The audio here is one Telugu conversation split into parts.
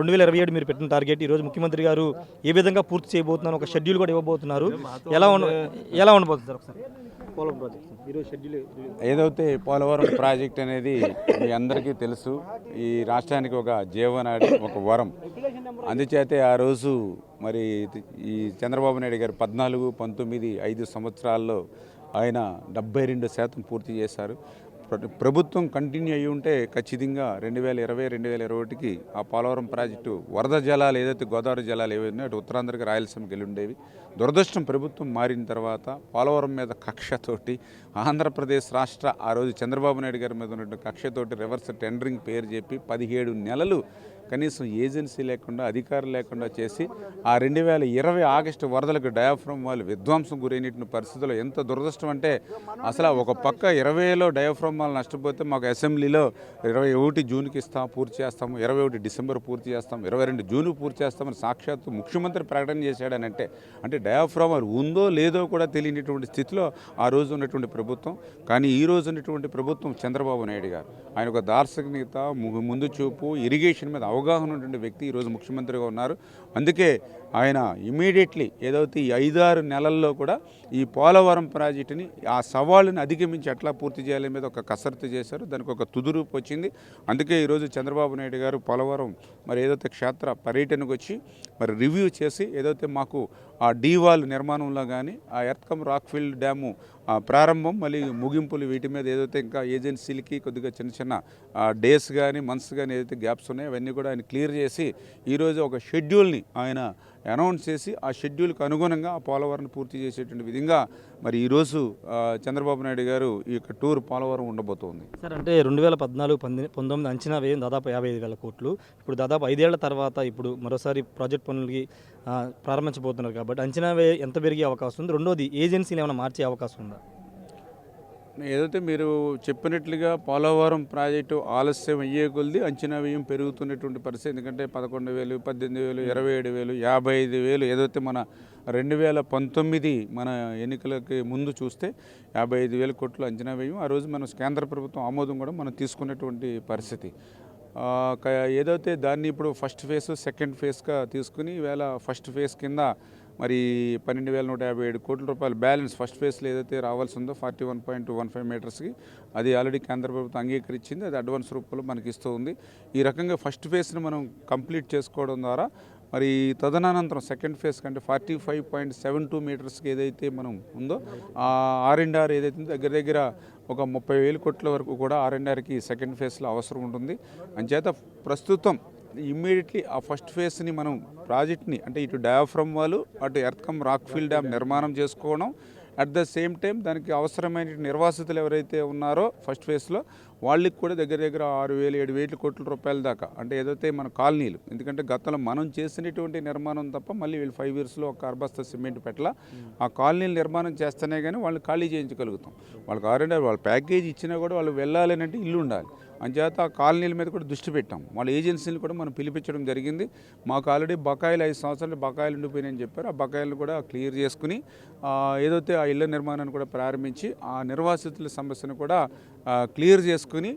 2027 మీరు పెట్టిన టార్గెట్ ఈరోజు ముఖ్యమంత్రి గారు ఏ విధంగా పూర్తి చేయబోతున్నారు, ఒక షెడ్యూల్ కూడా ఇవ్వబోతున్నారు. ఎలా ఉండబోతుంది సార్ ఒకసారి పోలవరం ప్రాజెక్ట్ ఈరోజు షెడ్యూల్? ఏదైతే పోలవరం ప్రాజెక్ట్ అనేది మీ అందరికీ తెలుసు, ఈ రాష్ట్రానికి ఒక జీవనాడి, ఒక వరం. అందుచేతే ఆ రోజు మరి ఈ చంద్రబాబు నాయుడు గారు 14, 19, 5 సంవత్సరాల్లో ఆయన 72% పూర్తి చేశారు. ప్రభుత్వం కంటిన్యూ అయ్యి ఉంటే ఖచ్చితంగా 2020, 2021కి ఆ పోలవరం ప్రాజెక్టు వరద జలాలు ఏదైతే గోదావరి జలాలు ఏవైనా అటు ఉత్తరాంధ్రకి రాయలసీమకి వెళ్ళి ఉండేవి. దురదృష్టం ప్రభుత్వం మారిన తర్వాత పోలవరం మీద కక్షతోటి ఆంధ్రప్రదేశ్ రాష్ట్ర ఆ రోజు చంద్రబాబు నాయుడు గారి మీద ఉన్నటువంటి కక్షతోటి రివర్స్ టెండరింగ్ పేరు చెప్పి 17 నెలలు కనీసం ఏజెన్సీ లేకుండా అధికారులు లేకుండా చేసి ఆ 2020 ఆగస్టు వరదలకు డయాఫ్రమ్ వాళ్ళు విధ్వంసం గురైనటువంటి పరిస్థితుల్లో ఎంత దురదృష్టం అంటే అసలు ఒక పక్క 20లో డయాఫ్రమ్ వాళ్ళు నష్టపోతే మాకు అసెంబ్లీలో 21 జూన్కి పూర్తి చేస్తాము, 21 డిసెంబర్ పూర్తి చేస్తాం, 22 జూన్ పూర్తి చేస్తామని సాక్షాత్తు ముఖ్యమంత్రి ప్రకటన చేశాడని అంటే డయాఫ్రమ్ ఉందో లేదో కూడా తెలియనటువంటి స్థితిలో ఆ రోజు ఉన్నటువంటి ప్రభుత్వం. కానీ ఈ రోజు ఉన్నటువంటి ప్రభుత్వం చంద్రబాబు నాయుడు గారు ఆయన ఒక దార్శనికత, ముందు చూపు, ఇరిగేషన్ మీద అవగాహన ఉన్నటువంటి వ్యక్తి ఈరోజు ముఖ్యమంత్రిగా ఉన్నారు. అందుకే ఆయన ఇమీడియట్లీ ఏదైతే ఈ 5-6 నెలల్లో కూడా ఈ పోలవరం ప్రాజెక్టుని ఆ సవాళ్ళని అధిగమించి ఎట్లా పూర్తి చేయాలి మీద ఒక కసరత్తు చేశారు. దానికి ఒక తుదురూపు వచ్చింది. అందుకే ఈరోజు చంద్రబాబు నాయుడు గారు పోలవరం మరి ఏదైతే క్షేత్ర పర్యటనకు వచ్చి మరి రివ్యూ చేసి ఏదైతే మాకు ఆ డీవాల్ నిర్మాణంలో కానీ ఆ ఎర్త్కమ్ రాక్ఫీల్డ్ డ్యాము ప్రారంభం మళ్ళీ ముగింపులు వీటి మీద ఏదైతే ఇంకా ఏజెన్సీలకి కొద్దిగా చిన్న చిన్న డేస్ కానీ మంత్స్ కానీ ఏదైతే గ్యాప్స్ ఉన్నాయో అవన్నీ కూడా ఆయన క్లియర్ చేసి ఈరోజు ఒక షెడ్యూల్ని ఆయన అనౌన్స్ చేసి ఆ షెడ్యూల్కి అనుగుణంగా ఆ పోలవరం పూర్తి చేసేటువంటి విధంగా మరి ఈరోజు చంద్రబాబు నాయుడు గారు ఈ యొక్క టూర్ పోలవరం ఉండబోతోంది. సార్ అంటే 2014-19 అంచనా వ్యయం దాదాపు 55,000 కోట్లు. ఇప్పుడు దాదాపు 5 ఏళ్ల తర్వాత ఇప్పుడు మరోసారి ప్రాజెక్ట్ పనులకి ప్రారంభించబోతున్నారు కాబట్టి అంచనా వ్యయం ఎంత పెరిగే అవకాశం ఉంది? రెండోది ఏజెన్సీని ఏమైనా మార్చే అవకాశం ఉందా? ఏదైతే మీరు చెప్పినట్లుగా పోలవరం ప్రాజెక్టు ఆలస్యం అయ్యే కొద్ది అంచనా వ్యయం పెరుగుతున్నటువంటి పరిస్థితి. ఎందుకంటే 11,000, 18,000, 27,000, 55,000 ఏదైతే మన 2019 మన ఎన్నికలకి ముందు చూస్తే 55,000 కోట్లు అంచనా వ్యయం. ఆ రోజు మన కేంద్ర ప్రభుత్వం ఆమోదం కూడా మనం తీసుకున్నటువంటి పరిస్థితి. ఏదైతే దాన్ని ఇప్పుడు ఫస్ట్ ఫేజ్, సెకండ్ ఫేజ్గా తీసుకుని ఈవేళ ఫస్ట్ ఫేజ్ కింద మరి 12,157 కోట్ల రూపాయలు బ్యాలెన్స్ ఫస్ట్ ఫేజ్లో ఏదైతే రావాల్సి ఉందో 41.15 మీటర్స్కి అది ఆల్రెడీ కేంద్ర ప్రభుత్వం అంగీకరించింది. అది అడ్వాన్స్ రూపంలో మనకి ఇస్తూ ఉంది. ఈ రకంగా ఫస్ట్ ఫేజ్ని మనం కంప్లీట్ చేసుకోవడం ద్వారా మరి తదనంతరం సెకండ్ ఫేజ్ కంటే 45.72 మీటర్స్కి ఏదైతే మనం ఉందో ఆ R&R ఏదైతే దగ్గర ఒక 30,000 కోట్ల వరకు కూడా R&Rకి సెకండ్ ఫేజ్లో అవసరం ఉంటుంది. అంచేత ప్రస్తుతం ఇమ్మీడియట్లీ ఆ ఫస్ట్ ఫేజ్ని మనం ప్రాజెక్ట్ని అంటే ఇటు డయాఫ్రమ్ వాళ్ళు అటు ఎర్త్కమ్ రాక్ఫీల్డ్ డ్యామ్ నిర్మాణం చేసుకోవడం, అట్ ద సేమ్ టైం దానికి అవసరమైన నిర్వాసితులు ఎవరైతే ఉన్నారో ఫస్ట్ ఫేజ్లో వాళ్ళకి కూడా దగ్గర 6,000-7,000 కోట్ల రూపాయల దాకా అంటే ఏదైతే మన కాలనీలు, ఎందుకంటే గతంలో మనం చేసినటువంటి నిర్మాణం తప్ప మళ్ళీ వీళ్ళు 5 ఇయర్స్లో ఒక కార్బస్తా సిమెంట్ పెట్టాల ఆ కాలనీలు నిర్మాణం చేస్తేనే కానీ వాళ్ళు ఖాళీ చేయించగలుగుతాం. వాళ్ళకి R&R వాళ్ళ ప్యాకేజ్ ఇచ్చినా కూడా వాళ్ళు వెళ్ళాలి అంటే ఇల్లు ఉండాలి. అంచేత ఆ కాలనీల మీద కూడా దృష్టి పెట్టాం. వాళ్ళ ఏజెన్సీలు కూడా మనం పిలిపించడం జరిగింది. మాకు ఆల్రెడీ బకాయిలు 5 సంవత్సరాలు బకాయిలు ఉండిపోయినాయని చెప్పారు. ఆ బకాయిలను కూడా క్లియర్ చేసుకుని ఏదైతే ఆ ఇళ్ల నిర్మాణాన్ని కూడా ప్రారంభించి ఆ నిర్వాసితుల సమస్యను కూడా క్లియర్ చేసుకుని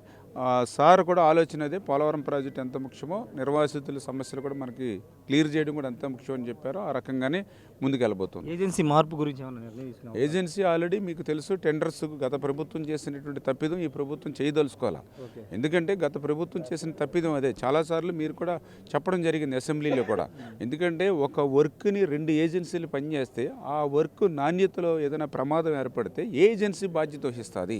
సార్ కూడా ఆలోచన అదే పోలవరం ప్రాజెక్ట్ ఎంత ముఖ్యమో నిర్వాసితుల సమస్యలు కూడా మనకి క్లియర్ చేయడం కూడా ఎంత ముఖ్యం అని చెప్పారో ఆ రకంగానే ముందుకు వెళ్ళబోతుంది. ఏజెన్సీ మార్పు గురించి ఏజెన్సీ ఆల్రెడీ మీకు తెలుసు టెండర్స్ గత ప్రభుత్వం చేసినటువంటి తప్పిదం ఈ ప్రభుత్వం చేయదలుచుకోవాలి. ఎందుకంటే గత ప్రభుత్వం చేసిన తప్పిదం అదే. చాలాసార్లు మీరు కూడా చెప్పడం జరిగింది అసెంబ్లీలో కూడా. ఎందుకంటే ఒక వర్క్ని 2 ఏజెన్సీలు పనిచేస్తే ఆ వర్క్ నాణ్యతలో ఏదైనా ప్రమాదం ఏర్పడితే ఏ ఏజెన్సీ బాధ్యత వహిస్తుంది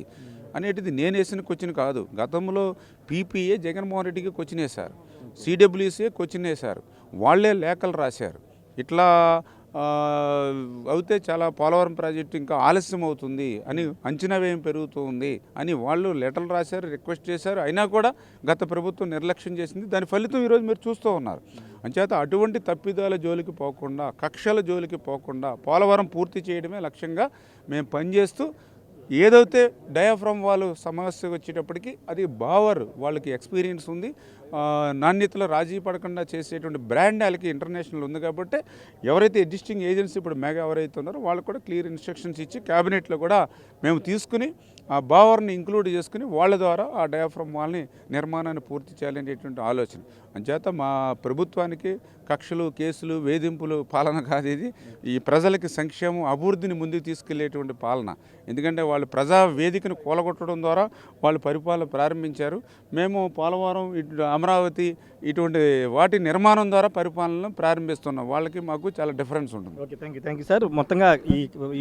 అనేటిది నేను వేసిన క్వశ్చన్ కాదు. గతంలో పీపీఏ జగన్మోహన్ రెడ్డికి క్వశ్చన్ వేశారు, సిడబ్ల్యూసీఏ క్వశ్చన్ వేశారు, వాళ్లే లేఖలు రాశారు. ఇట్లా అయితే చాలా పోలవరం ప్రాజెక్టు ఇంకా ఆలస్యం అవుతుంది అని అంచనా వ్యయం పెరుగుతూ ఉంది అని వాళ్ళు లెటర్లు రాశారు, రిక్వెస్ట్ చేశారు. అయినా కూడా గత ప్రభుత్వం నిర్లక్ష్యం చేసింది. దాని ఫలితం ఈరోజు మీరు చూస్తూ ఉన్నారు. అంచేత అటువంటి తప్పిదాల జోలికి పోకుండా, కక్షల జోలికి పోకుండా పోలవరం పూర్తి చేయడమే లక్ష్యంగా మేము పనిచేస్తూ ఏదైతే డయాఫ్రమ్ వాళ్ళు సమస్య వచ్చేటప్పటికి అది బావర్ వాళ్ళకి ఎక్స్పీరియన్స్ ఉంది, నాణ్యతలో రాజీ పడకుండా చేసేటువంటి బ్రాండ్ వాళ్ళకి ఇంటర్నేషనల్ ఉంది. కాబట్టి ఎవరైతే ఎగ్జిస్టింగ్ ఏజెన్సీ ఇప్పుడు మెగా ఎవరైతే ఉన్నారో వాళ్ళకు కూడా క్లియర్ ఇన్స్ట్రక్షన్స్ ఇచ్చి క్యాబినెట్లో కూడా మేము తీసుకుని ఆ బావర్ని ఇంక్లూడ్ చేసుకుని వాళ్ళ ద్వారా ఆ డయాఫ్రమ్ వాల్ని నిర్మాణాన్ని పూర్తి చేయాలనేటువంటి ఆలోచన. అంచేత మా ప్రభుత్వానికి కక్షలు, కేసులు, వేధింపులు పాలన కాదు ఇది. ఈ ప్రజలకి సంక్షేమం, అభివృద్ధిని ముందుకు తీసుకెళ్లేటువంటి పాలన. ఎందుకంటే వాళ్ళు ప్రజా వేదికను కూలగొట్టడం ద్వారా వాళ్ళు పరిపాలన ప్రారంభించారు. మేము పోలవరం, ఇటు అమరావతి ఇటువంటి వాటి నిర్మాణం ద్వారా పరిపాలనను ప్రారంభిస్తున్నాం. వాళ్ళకి మాకు చాలా డిఫరెన్స్ ఉంటుంది. Okay, thank you sir. మొత్తంగా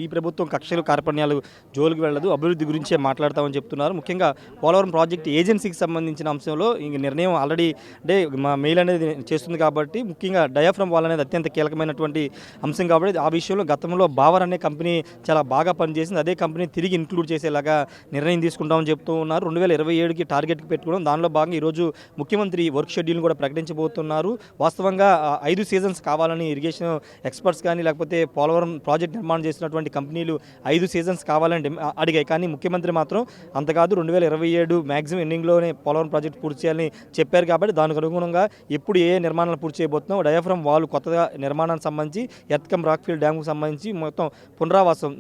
ఈ ప్రభుత్వం కక్షలు, కార్పణ్యాలు జోలికి వెళ్ళదు, అభివృద్ధి గురించే మాట్లాడతామని చెప్తున్నారు. ముఖ్యంగా పోలవరం ప్రాజెక్ట్ ఏజెన్సీకి సంబంధించిన అంశంలో ఇంక నిర్ణయం ఆల్రెడీ అంటే మా మెయిల్ అనేది చేస్తుంది కాబట్టి ముఖ్యంగా డయాఫ్రమ్ వాల్ అనేది అత్యంత కీలకమైనటువంటి అంశం కాబట్టి ఆ విషయంలో గతంలో బావర్ అనే కంపెనీ చాలా బాగా పనిచేసింది. అదే కంపెనీ తిరిగి ఇంక్లూడ్ చేసేలాగా నిర్ణయం తీసుకుంటామని చెప్తూ ఉన్నారు. 2027కి టార్గెట్కి పెట్టుకోవడం, దానిలో భాగంగా ఈరోజు ముఖ్యమంత్రి వర్క్ షెడ్యూల్ కూడా ప్రకటించబోతున్నారు. వాస్తవంగా 5 సీజన్స్ కావాలని ఇరిగేషన్ ఎక్స్పర్ట్స్ కానీ లేకపోతే పోలవరం ప్రాజెక్ట్ నిర్మాణం చేసినటువంటి కంపెనీలు 5 సీజన్స్ కావాలని అడిగాయి. కానీ ముఖ్యమంత్రి మాత్రం అంత కాదు, 2027 మ్యాక్సిమం ఎండింగ్లోనే పోలవరం ప్రాజెక్ట్ పూర్తి చేయాలని చెప్పారు. కాబట్టి దానికి అనుగుణంగా ఎప్పుడు ఏ నిర్మాణాలు పూర్తి చేయబోతున్నాం, డయాఫ్రమ్ వాల్ కొత్తగా నిర్మాణానికి సంబంధించి ఎర్త్కమ్ రాక్ఫీల్డ్ డ్యామ్కు సంబంధించి మొత్తం పునరావాసం,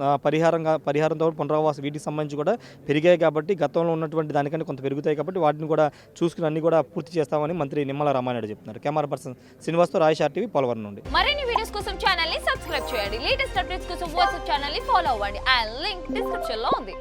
పరిహారంతో పునరావాసం వీటికి సంబంధించి కూడా పెరిగాయి. కాబట్టి గతంలో ఉన్నటువంటి దానికంటే కొంత పెరుగుతాయి కాబట్టి వాటిని కూడా చూసుకుని అన్ని కూడా పూర్తి చేస్తామని మంత్రి నిమ్మల రామానాయుడు చెప్తున్నారు. కెమెరా పర్సన్ శ్రీనివాస్తో రాయ్ టీవీ, పోలవరం నుండి. మరిన్ని వీడియోస్ కోసం ఛానల్ ని సబ్స్క్రైబ్ చేయండి. లేటెస్ట్ అప్డేట్స్ కోసం వాట్సాప్ ఛానల్ ని ఫాలో అవ్వండి. ఆ లింక్ డిస్క్రిప్షన్ లో ఉంది.